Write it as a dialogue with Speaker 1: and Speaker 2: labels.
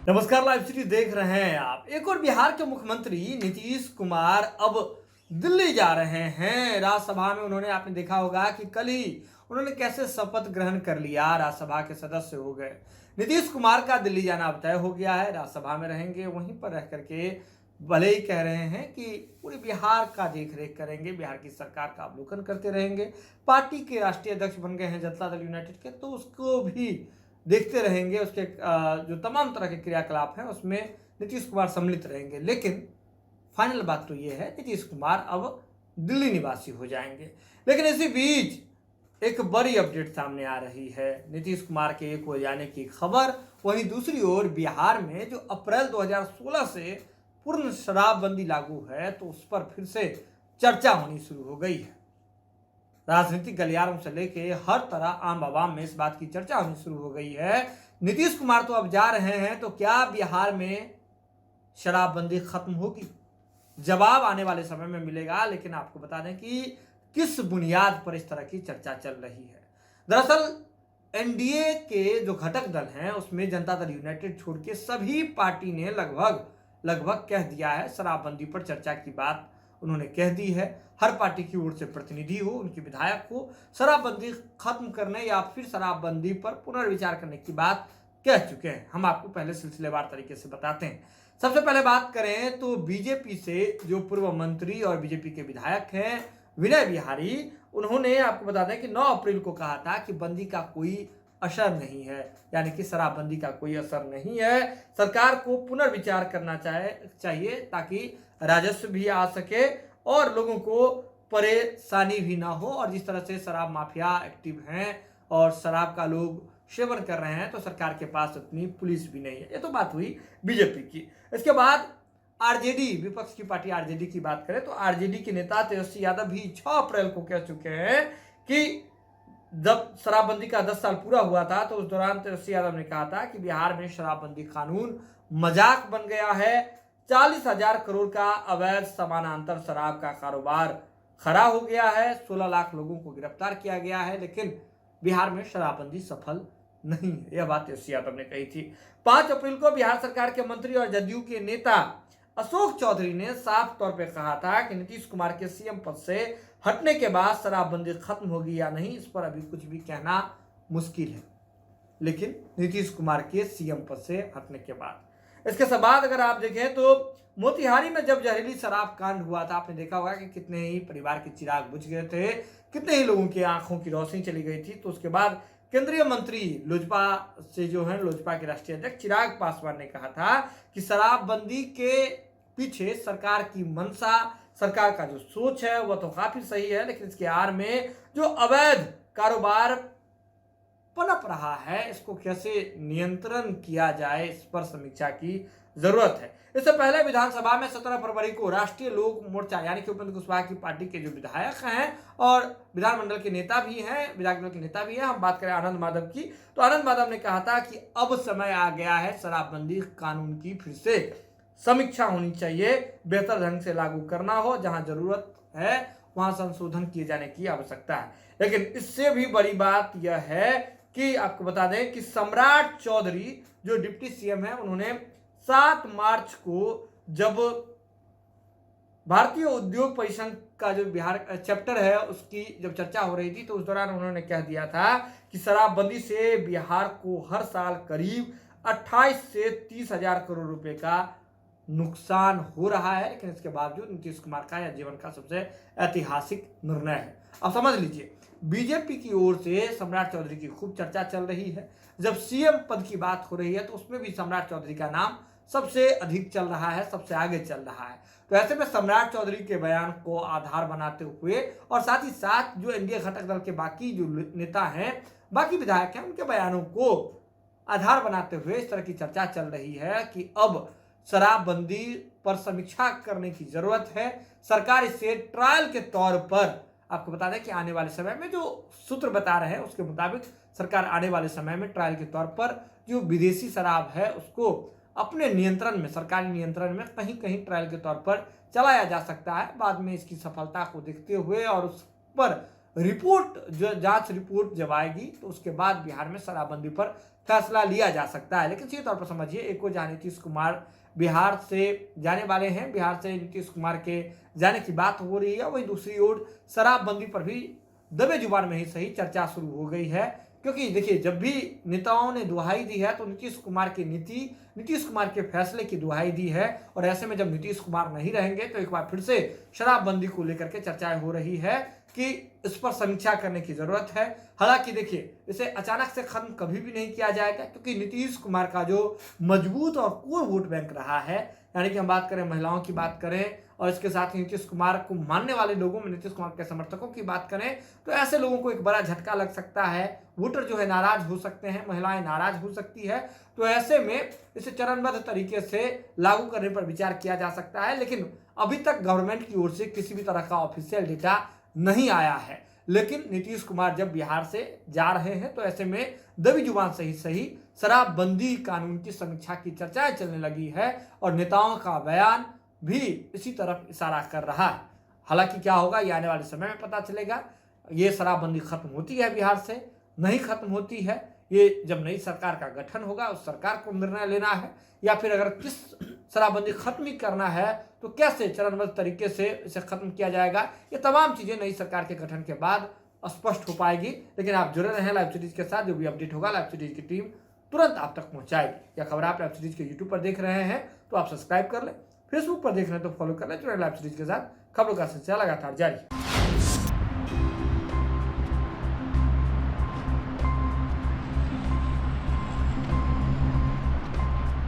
Speaker 1: नमस्कार, live city देख रहे हैं आप। एक और बिहार के मुख्यमंत्री नीतीश कुमार अब दिल्ली जा रहे हैं। राज्यसभा में उन्होंने, आपने देखा होगा कि कल ही उन्होंने कैसे शपथ ग्रहण कर लिया, राज्यसभा के सदस्य हो गए। नीतीश कुमार का दिल्ली जाना अब तय हो गया है। राज्यसभा में रहेंगे, वहीं पर रह करके भले ही कह रहे हैं कि पूरे बिहार का देख रेख करेंगे, बिहार की सरकार का अवलोकन करते रहेंगे। पार्टी के राष्ट्रीय अध्यक्ष बन गए हैं जनता दल यूनाइटेड के, तो उसको भी देखते रहेंगे। उसके जो तमाम तरह के क्रियाकलाप हैं उसमें नीतीश कुमार सम्मिलित रहेंगे। लेकिन फाइनल बात तो ये है, नीतीश कुमार अब दिल्ली निवासी हो जाएंगे। लेकिन इसी बीच एक बड़ी अपडेट सामने आ रही है, नीतीश कुमार के एक हो जाने की खबर। वहीं दूसरी ओर बिहार में जो अप्रैल 2016 से पूर्ण शराबबंदी लागू है, तो उस पर फिर से चर्चा होनी शुरू हो गई है। राजनीतिक गलियारों से लेके हर तरह आम आवाम में इस बात की चर्चा होनी शुरू हो गई है। नीतीश कुमार तो अब जा रहे हैं, तो क्या बिहार में शराबबंदी खत्म होगी? जवाब आने वाले समय में मिलेगा। लेकिन आपको बता दें कि किस बुनियाद पर इस तरह की चर्चा चल रही है। दरअसल एनडीए के जो घटक दल हैं उसमें जनता दल यूनाइटेड छोड़ के सभी पार्टी ने लगभग कह दिया है, शराबबंदी पर चर्चा की बात उन्होंने कह दी है। हर पार्टी की ओर से प्रतिनिधि हो, उनके विधायक हो, शराबबंदी खत्म करने या फिर शराबबंदी पर पुनर्विचार करने की बात कह चुके हैं। हम आपको पहले सिलसिलेवार तरीके से बताते हैं। सबसे पहले बात करें तो बीजेपी से जो पूर्व मंत्री और बीजेपी के विधायक हैं विनय बिहारी, उन्होंने आपको बता दें कि 9 अप्रैल को कहा था कि बंदी का कोई असर नहीं है, यानी कि शराबबंदी का कोई असर नहीं है। सरकार को पुनर्विचार करना चाहिए ताकि राजस्व भी आ सके और लोगों को परेशानी भी ना हो। और जिस तरह से शराब माफिया एक्टिव हैं और शराब का लोग सेवन कर रहे हैं, तो सरकार के पास उतनी पुलिस भी नहीं है। ये तो बात हुई बीजेपी की। इसके बाद आरजेडी, विपक्ष की पार्टी आरजेडी की बात करें तो आरजेडी के नेता तेजस्वी यादव भी 6 अप्रैल को कह चुके हैं कि जब शराबबंदी का 10 साल पूरा हुआ था, तो उस दौरान तेजस्वी यादव ने कहा था कि बिहार में शराबबंदी कानून मजाक बन गया है। 40,000 करोड़ का अवैध समानांतर शराब का कारोबार खड़ा हो गया है। 16 लाख लोगों को गिरफ्तार किया गया है, लेकिन बिहार में शराबबंदी सफल नहीं है। यह बात तेजस्वी यादव ने कही थी। 5 अप्रैल को बिहार सरकार के मंत्री और जदयू के नेता अशोक चौधरी ने साफ तौर पर कहा था कि नीतीश कुमार के सीएम पद से हटने के बाद शराबबंदी खत्म होगी या नहीं, इस पर अभी कुछ भी कहना मुश्किल है। लेकिन नीतीश कुमार के सीएम पद से हटने के बाद, इसके बाद अगर आप देखें तो मोतिहारी में जब जहरीली शराब कांड हुआ था, आपने देखा होगा कि कितने ही परिवार के चिराग बुझ गए थे, कितने ही लोगों की आंखों की रोशनी चली गई थी। तो उसके बाद केंद्रीय मंत्री लोजपा से जो है, लोजपा के राष्ट्रीय अध्यक्ष चिराग पासवान ने कहा था कि शराबबंदी के पीछे सरकार की मंशा, सरकार का जो सोच है वह तो काफी सही है, लेकिन इसके आड़ में जो अवैध कारोबार पनप रहा है, इसको कैसे नियंत्रण किया जाए, इस पर समीक्षा की जरूरत है। इससे पहले विधानसभा में 17 फरवरी को राष्ट्रीय लोक मोर्चा यानी कि उपेंद्र कुशवाहा की पार्टी के जो विधायक हैं और विधानमंडल के नेता भी हैं, विधायक दल के नेता भी हैं, हम बात करें आनंद माधव की, तो आनंद माधव ने कहा था कि अब समय आ गया है शराबबंदी कानून की फिर से समीक्षा होनी चाहिए, बेहतर ढंग से लागू करना हो, जहां जरूरत है वहां संशोधन किए जाने की आवश्यकता है। लेकिन इससे भी बड़ी बात यह है कि आपको बता दें कि सम्राट चौधरी जो डिप्टी सीएम है, उन्होंने 7 मार्च को जब भारतीय उद्योग परिसंघ का जो बिहार चैप्टर है उसकी जब चर्चा हो रही थी, तो उस दौरान उन्होंने कह दिया था कि शराबबंदी से बिहार को हर साल करीब 28 से 30,000 करोड़ रुपए का नुकसान हो रहा है। लेकिन इसके बावजूद नीतीश कुमार का यह जीवन का सबसे ऐतिहासिक निर्णय है। अब समझ लीजिए, बीजेपी की ओर से सम्राट चौधरी की खूब चर्चा चल रही है। जब सीएम पद की बात हो रही है, तो उसमें भी सम्राट चौधरी का नाम सबसे अधिक चल रहा है, सबसे आगे चल रहा है। तो ऐसे में सम्राट चौधरी के बयान को आधार बनाते हुए और साथ ही साथ जो एनडीए घटक दल के बाकी जो नेता हैं, बाकी विधायक हैं, उनके बयानों को आधार बनाते हुए इस तरह की चर्चा चल रही है कि अब शराबबंदी पर समीक्षा करने की जरूरत है। सरकार इसे ट्रायल के तौर पर, आपको बता दें कि आने वाले समय में जो सूत्र बता रहे हैं उसके मुताबिक सरकार आने वाले समय में ट्रायल के तौर पर जो विदेशी शराब है उसको अपने नियंत्रण में, सरकारी नियंत्रण में कहीं कहीं ट्रायल के तौर पर चलाया जा सकता है। बाद में इसकी सफलता को देखते हुए और उस पर रिपोर्ट जो जांच रिपोर्ट जब आएगी तो उसके बाद बिहार में शराबबंदी पर फैसला लिया जा सकता है। लेकिन सीधे तौर पर समझिए, एक ओर जहां नीतीश कुमार बिहार से जाने वाले हैं, बिहार से नीतीश कुमार के जाने की बात हो रही है, वहीं दूसरी ओर शराबबंदी पर भी दबे जुबान में ही सही चर्चा शुरू हो गई है। क्योंकि देखिए, जब भी नेताओं ने दुहाई दी है तो नीतीश कुमार की नीति, नीतीश कुमार के फैसले की दुहाई दी है। और ऐसे में जब नीतीश कुमार नहीं रहेंगे तो एक बार फिर से शराबबंदी को लेकर के चर्चाएं हो रही है कि इस पर समीक्षा करने की जरूरत है। हालांकि देखिए, इसे अचानक से खत्म कभी भी नहीं किया जाएगा, क्योंकि नीतीश कुमार का जो मजबूत और कोर वोट बैंक रहा है, यानी कि हम बात करें महिलाओं की बात करें और इसके साथ ही नीतीश कुमार को मानने वाले लोगों में नीतीश कुमार के समर्थकों की बात करें, तो ऐसे लोगों को एक बड़ा झटका लग सकता है। वोटर जो है नाराज हो सकते हैं, महिलाएं नाराज हो सकती है। तो ऐसे में इसे चरणबद्ध तरीके से लागू करने पर विचार किया जा सकता है। लेकिन अभी तक गवर्नमेंट की ओर से किसी भी तरह का ऑफिशियल डेटा नहीं आया है। लेकिन नीतीश कुमार जब बिहार से जा रहे हैं तो ऐसे में दबी जुबान से ही सही शराबबंदी कानून की समीक्षा की चर्चाएं चलने लगी है और नेताओं का बयान भी इसी तरफ इशारा कर रहा है। हालांकि क्या होगा ये आने वाले समय में पता चलेगा। ये शराबबंदी खत्म होती है बिहार से, नहीं खत्म होती है, ये जब नई सरकार का गठन होगा उस सरकार को निर्णय लेना है। या फिर अगर किस शराबबंदी खत्म ही करना है तो कैसे चरणबद्ध तरीके से इसे खत्म किया जाएगा, ये तमाम चीजें नई सरकार के गठन के बाद स्पष्ट हो पाएगी। लेकिन आप जुड़े रहें लाइव सीरीज के साथ, जो भी अपडेट होगा लाइव सीरीज की टीम तुरंत आप तक पहुंचाएगी। या खबर आप लाइव सीरीज के यूट्यूब पर देख रहे हैं तो आप सब्सक्राइब कर लें, फेसबुक पर देख रहे हैं तो फॉलो कर लें। जुड़े लाइव सीरीज के साथ, खबरों का सिलसिला लगातार जारी।